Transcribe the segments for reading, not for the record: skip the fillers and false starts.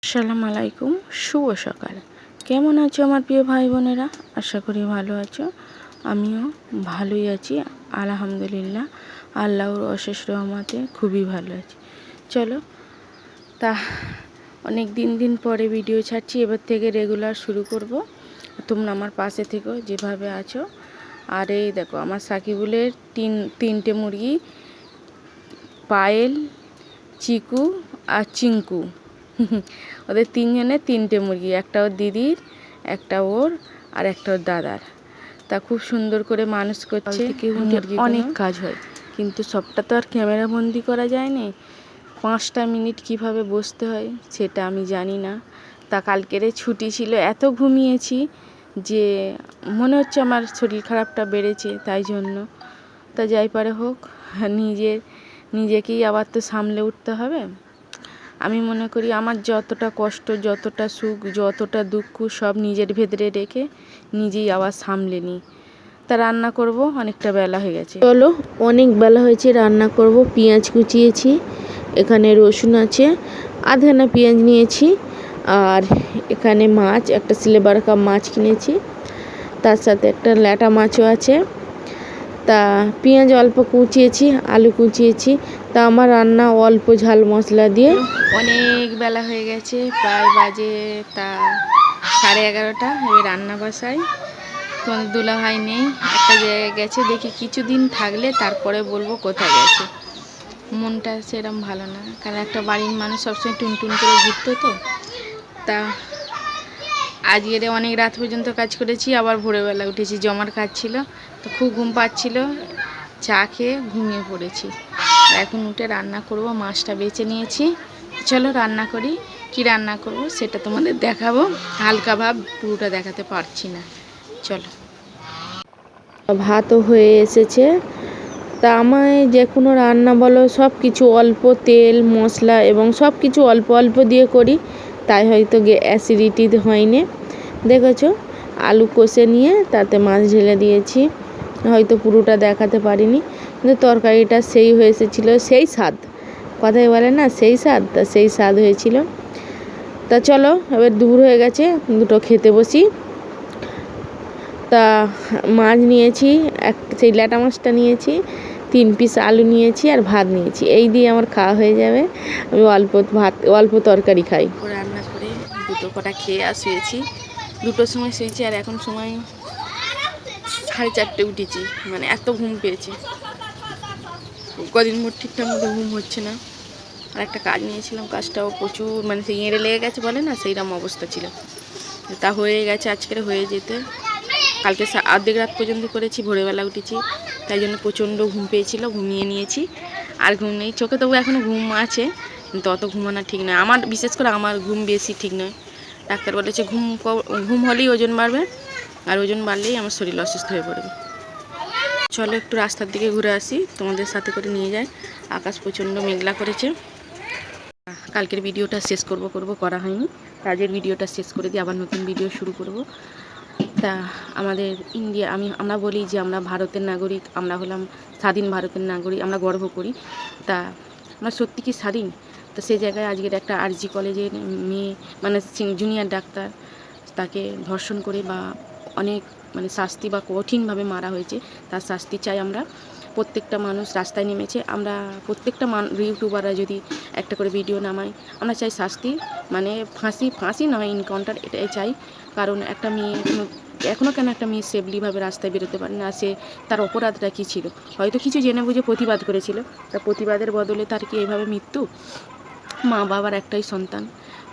আসসালামু আলাইকুম, শুভ সকাল। কেমন আছো আমার প্রিয় ভাই বোনেরা? আশা করি ভালো আছো। আমিও ভালোই আছি, আলহামদুলিল্লাহ। আল্লাহর অশেষ রহমতে খুবই ভালো আছি। চলো, তা অনেক দিন পরে ভিডিও ছাড়ছি, এবার থেকে রেগুলার শুরু করব। তোমরা আমার পাশে থেকো যেভাবে আছো। আর এই দেখো আমার সাকিবুলের তিনটে মুরগি, পায়েল, চিকু আর চিঙ্কু। ওদের তিনজনের তিনটে মুরগি, একটা ওর দিদির, একটা ওর, আর একটা ওর দাদার। তা খুব সুন্দর করে মানুষ করছে। অনেক কাজ হয়, কিন্তু সবটা তো আর ক্যামেরা বন্দি করা যায় না। 5টা মিনিট কিভাবে বসতে হয় সেটা আমি জানি না। তা কালকেরে ছুটি ছিল, এত ঘুমিয়েছি যে মনে হচ্ছে আমার শরীর খারাপটা বেড়েছে, তাই জন্য। তা যাই পারে হোক, নিজেকেই আবার তো সামলে উঠতে হবে। আমি মনে করি আমার যতটা কষ্ট, যতটা সুখ, যতটা দুঃখ সব নিজের ভেতরে রেখে নিজেই আবার সামলে নিই। তা রান্না করব, অনেকটা বেলা হয়ে গেছে। চলো, অনেক বেলা হয়েছে, রান্না করব। পেঁয়াজ কুচিয়েছি, এখানে রসুন আছে, আধখানা পেঁয়াজ নিয়েছি, আর এখানে মাছ, একটা সিলভার কাপ মাছ কিনেছি, তার সাথে একটা ল্যাটা মাছও আছে। তা পেঁয়াজ অল্প কুচিয়েছি, আলু কুচিয়েছি। তা আমার রান্না অল্প ঝাল মশলা দিয়ে। অনেক বেলা হয়ে গেছে, প্রায় বাজে তা 11:30। আমি রান্না বসাই। তোমাদের দুলাভাই নেই, একটা জায়গায় গেছে, দেখি কিছুদিন থাকলে তারপরে বলবো কোথায় গেছে। মনটা সেরকম ভালো না, কারণ একটা বাড়ির মানুষ সবসময় টুনটুন করে ঘুরতো তো। তা আজকের অনেক রাত পর্যন্ত কাজ করেছি, আবার ভোরবেলা উঠেছি, জমার কাজ ছিল তো খুব ঘুম পাচ্ছিল, চা খেয়ে ঘুমিয়ে পড়েছি। এখন উঠে রান্না করব, মাছটা বেছে নিয়েছি। চলো রান্না করি। কি রান্না করব সেটা তোমাদের দেখাবো, হালকা ভাব, পুরোটা দেখাতে পারছি না। চলো। ভাতও হয়ে এসেছে। তা আমায় যে কোনো রান্না বলো, সব কিছু অল্প তেল মশলা এবং সব কিছু অল্প অল্প দিয়ে করি, তাই হয়তো অ্যাসিডিটি হয়নি। দেখেছো, আলু কষে নিয়ে তাতে মাছ ঢেলে দিয়েছি, হয়তো পুরোটা দেখাতে পারিনি, কিন্তু তরকারিটা সেই হয়ে এসেছিল, সেই স্বাদ, কথাই বলে না সেই স্বাদ, তা সেই স্বাদ হয়েছিল। তা চলো, এবার দুপুর হয়ে গেছে, দুটো খেতে বসি। তা মাছ নিয়েছি, সেই ল্যাটা মাছটা নিয়েছি, 3 পিস আলু নিয়েছি, আর ভাত নিয়েছি। এই দিয়ে আমার খাওয়া হয়ে যাবে। আমি অল্প তরকারি খাই। রান্না করে দুটো কটা খেয়ে শুয়েছি। 2টোর সময় শুয়েছি, আর এখন সময় 4:30 উঠেছি, মানে এত ঘুম পেয়েছে। কদিন মোট ঠিকঠাক মতো ঘুম হচ্ছে না। আর একটা কাজ নিয়েছিলাম, কাজটাও প্রচুর, মানে সেই এঁড়ে লেগে গেছে বলে না, সেইরকম অবস্থা ছিল। তা হয়ে গেছে, আজকের হয়ে যেতে। কালকে অর্ধেক রাত পর্যন্ত করেছি, ভোরবেলা উঠেছি, তাই জন্য প্রচণ্ড ঘুম পেয়েছিল, ঘুমিয়ে নিয়েছি। আর ঘুম নেই চোখে, তবু এখনও ঘুম আছে, কিন্তু অত ঘুমানো ঠিক নয় আমার, বিশেষ করে আমার ঘুম বেশি ঠিক নয়। ডাক্তার বলেছে ঘুম হলেই ওজন বাড়বে, আর ওজন বাড়লেই আমার শরীর অসুস্থ হয়ে পড়বে। চলো একটু রাস্তার দিকে ঘুরে আসি, তোমাদের সাথে করে নিয়ে যাই। আকাশ প্রচণ্ড মেঘলা করেছে। কালকের ভিডিওটা শেষ করা হয়নি, আজকের ভিডিওটা শেষ করে দিয়ে আবার নতুন ভিডিও শুরু করব। তা আমাদের আমরা বলি যে আমরা ভারতের নাগরিক, আমরা হলাম স্বাধীন ভারতের নাগরিক, আমরা গর্ব করি। তা আমরা সত্যি কি স্বাধীন? তো সেই জায়গায় আজকের একটা আরজি কলেজের মেয়ে, মানে জুনিয়র ডাক্তার, তাকে ধর্ষণ করে বা অনেক মানে শাস্তি বা কঠিনভাবে মারা হয়েছে, তার শাস্তি চাই আমরা। প্রত্যেকটা মানুষ রাস্তায় নেমেছে, আমরা প্রত্যেকটা ইউটিউবাররা যদি একটা করে ভিডিও নামাই, আমরা চাই শাস্তি, মানে ফাঁসি নয়, এনকাউন্টার, এটাই চাই। কারণ একটা মেয়ে এখনও কেন একটা মেয়ে সেফলিভাবে রাস্তায় বেরোতে পারে না? তার অপরাধটা কী ছিল? হয়তো কিছু জেনে বুঝে প্রতিবাদ করেছিল, তা প্রতিবাদের বদলে তার কি এভাবে মৃত্যু? মা বাবার একটাই সন্তান,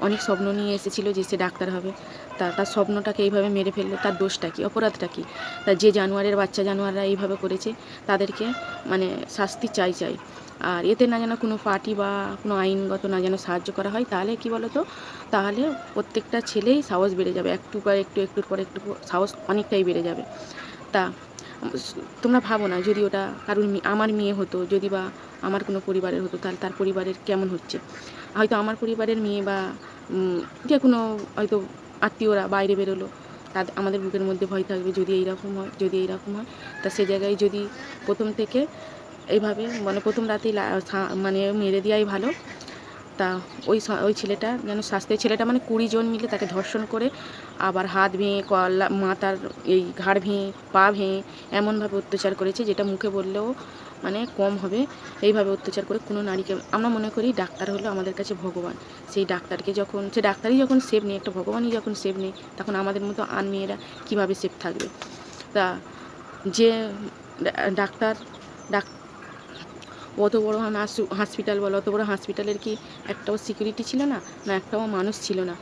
অনেক স্বপ্ন নিয়ে এসেছিল যে সে ডাক্তার হবে, তার স্বপ্নটাকে এইভাবে মেরে ফেললো, তার দোষটা কী, অপরাধটা কী? তার যে বাচ্চা জানোয়াররা এইভাবে করেছে, তাদেরকে মানে শাস্তি চাই। আর এতে না যেন কোনো পার্টি বা কোনো আইনগত না যেন সাহায্য করা হয়, তাহলে কি বলো তো, তাহলে প্রত্যেকটা ছেলেই সাহস বেড়ে যাবে, একটুর পর একটু সাহস অনেকটাই বেড়ে যাবে। তা তোমরা ভাবো না, যদি ওটা কারোর আমার মেয়ে হতো, যদি বা আমার কোনো পরিবারের হতো, তাহলে তার পরিবারের কেমন হচ্ছে? হয়তো আমার পরিবারের মেয়ে বা যে কোনো হয়তো আত্মীয়রা বাইরে বেরোলো, আমাদের বুকের মধ্যে ভয় থাকবে, যদি এইরকম হয়। তা সে জায়গায় যদি প্রথম থেকে এইভাবে মানে প্রথম রাতেই মানে মেরে দেওয়াই ভালো। তা ওই ছেলেটা যেন শাস্তি, ছেলেটা মানে 20 জন মিলে তাকে ধর্ষণ করে আবার হাত ভেঙে মাথার এই ঘাড় ভেঙে পা ভেঙে এমনভাবে অত্যাচার করেছে যেটা মুখে বললেও মানে কম হবে। এইভাবে অত্যাচার করে কোনো নারীকে আমরা মনে করি ডাক্তার হলো আমাদের কাছে ভগবান। সেই ডাক্তারকে যখন সে ডাক্তারই যখন সেফ নেই, একটা ভগবানই যখন সেফ নেই, তখন আমাদের মতো মেয়েরা কীভাবে সেফ থাকবে? তা যে ডাক্তার অত বড় হসপিটাল বলো, অত বড় হসপিটালের কি একটাও সিকিউরিটি ছিল না, না একটাও মানুষ ছিল না?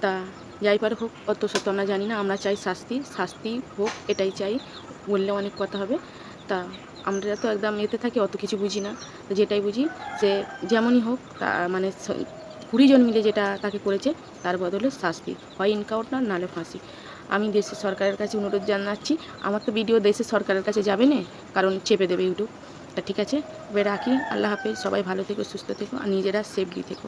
তা যাই পারে হোক, অত সত্য আমরা জানি না। আমরা চাই শাস্তি হোক, এটাই চাই। বললে অনেক কথা হবে। তা আমরা তো একদম এতে থাকি, অত কিছু বুঝি না। তো যেটাই বুঝি যে যেমনই হোক, তা মানে 20 জন মিলে যেটা তাকে করেছে তার বদলে শাস্তি, হয় এনকাউন্টার নাহলে ফাঁসি। আমি দেশের সরকারের কাছে অনুরোধ জানাচ্ছি। আমার তো ভিডিও দেশের সরকারের কাছে যাবে না, কারণ চেপে দেবে ইউটিউব। তা ঠিক আছে, এবার রাখি। আল্লাহ হাফেজ। সবাই ভালো থেকো, সুস্থ থেকো, আর নিজেরা সেফলি থেকো।